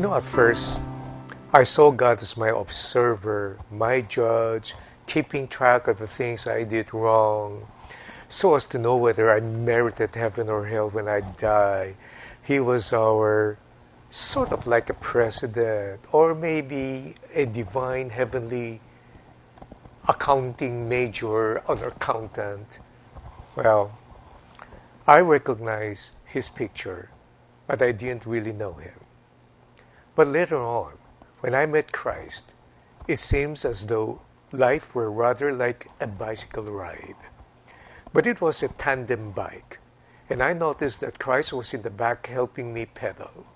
At first, I saw God as my observer, my judge, keeping track of the things I did wrong, so as to know whether I merited heaven or hell when I die. He was our sort of like a president, or maybe a divine heavenly accounting major, an accountant. Well, I recognize his picture, but I didn't really know him. But later on, when I met Christ, it seems as though life were rather like a bicycle ride. But it was a tandem bike, and I noticed that Christ was in the back helping me pedal.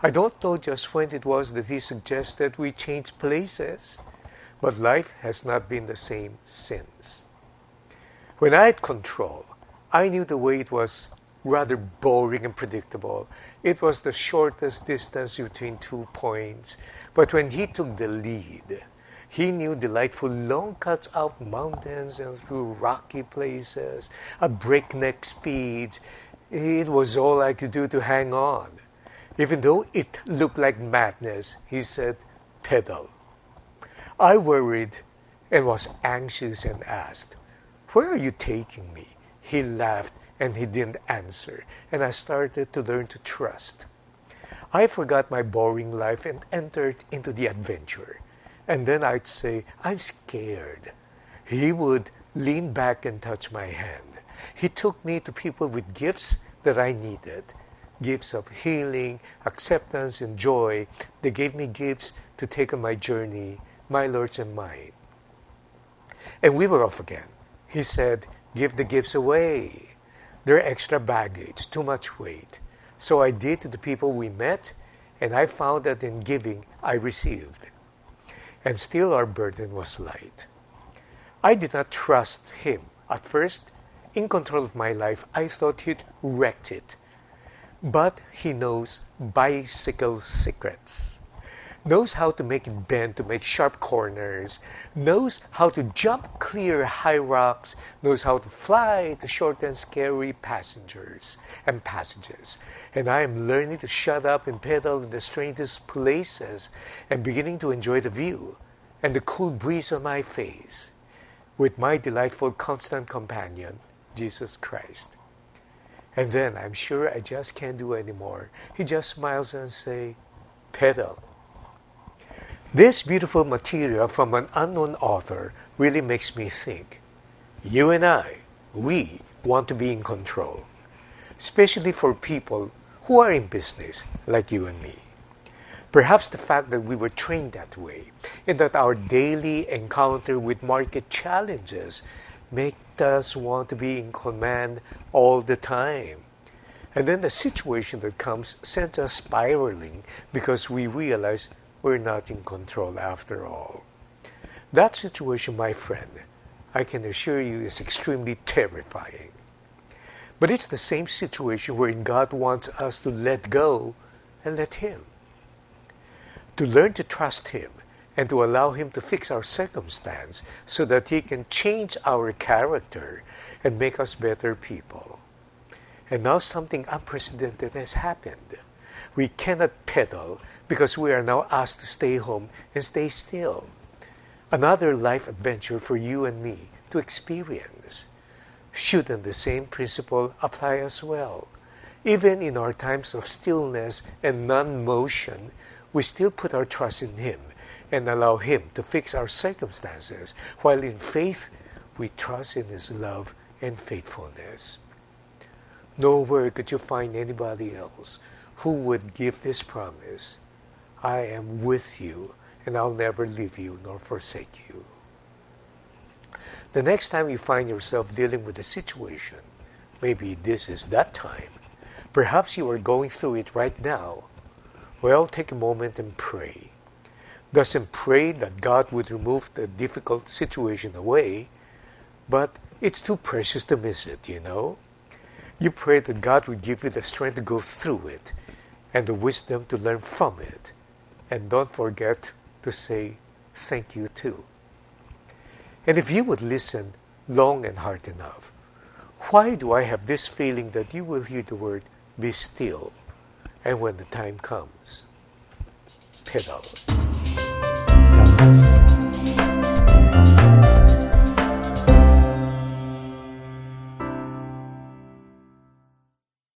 I don't know just when it was that he suggested we change places, but life has not been the same since. When I had control, I knew the way it was rather boring and predictable. It was the shortest distance between 2 points. But when he took the lead, he knew delightful long cuts out mountains and through rocky places at breakneck speeds. It was all I could do to hang on. Even though it looked like madness, he said, pedal. I worried and was anxious and asked, "Where are you taking me?" He laughed and he didn't answer, and I started to learn to trust. I forgot my boring life and entered into the adventure. And then I'd say, "I'm scared." He would lean back and touch my hand. He took me to people with gifts that I needed. Gifts of healing, acceptance, and joy. They gave me gifts to take on my journey, my Lord's and mine. And we were off again. He said, "Give the gifts away. They're extra baggage, too much weight." So I did to the people we met, and I found that in giving, I received. And still our burden was light. I did not trust him. At first, in control of my life, I thought he'd wrecked it. But he knows bicycle secrets. Knows how to make it bend to make sharp corners, knows how to jump clear high rocks, knows how to fly to short and scary passengers and passages. And I am learning to shut up and pedal in the strangest places and beginning to enjoy the view and the cool breeze on my face with my delightful constant companion, Jesus Christ. And then I'm sure I just can't do anymore. He just smiles and says, "Pedal." This beautiful material from an unknown author really makes me think. You and I, we want to be in control, especially for people who are in business like you and me. Perhaps the fact that we were trained that way and that our daily encounter with market challenges make us want to be in command all the time. And then the situation that comes sends us spiraling because we realize we're not in control after all. That situation, my friend, I can assure you is extremely terrifying. But it's the same situation wherein God wants us to let go and let Him. To learn to trust Him and to allow Him to fix our circumstance so that He can change our character and make us better people. And now something unprecedented has happened. We cannot pedal because we are now asked to stay home and stay still. Another life adventure for you and me to experience. Shouldn't the same principle apply as well? Even in our times of stillness and non-motion, we still put our trust in Him and allow Him to fix our circumstances, while in faith we trust in His love and faithfulness. Nowhere could you find anybody else who would give this promise: "I am with you, and I'll never leave you nor forsake you." The next time you find yourself dealing with a situation, maybe this is that time, perhaps you are going through it right now, well, take a moment and pray. Doesn't pray that God would remove the difficult situation away, but it's too precious to miss it, you know. You pray that God would give you the strength to go through it and the wisdom to learn from it. And don't forget to say thank you too. And if you would listen long and hard enough, why do I have this feeling that you will hear the word "be still" and when the time comes? pedal.